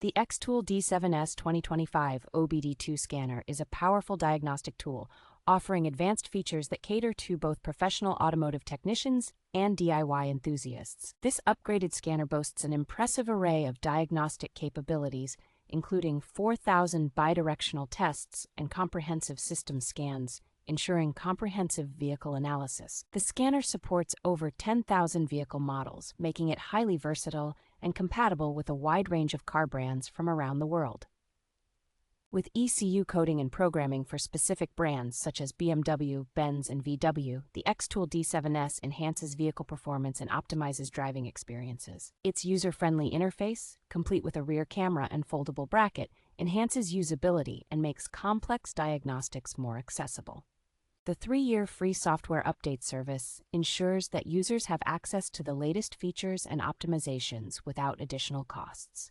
The XTOOL D7S 2025 OBD2 Scanner is a powerful diagnostic tool, offering advanced features that cater to both professional automotive technicians and DIY enthusiasts. This upgraded scanner boasts an impressive array of diagnostic capabilities, including 4,000 bidirectional tests and comprehensive system scans, ensuring comprehensive vehicle analysis. The scanner supports over 10,000 vehicle models, making it highly versatile and compatible with a wide range of car brands from around the world. With ECU coding and programming for specific brands such as BMW, Benz, and VW, the XTOOL D7S enhances vehicle performance and optimizes driving experiences. Its user-friendly interface, complete with a rear camera and foldable bracket, enhances usability and makes complex diagnostics more accessible. The 3-year free software update service ensures that users have access to the latest features and optimizations without additional costs.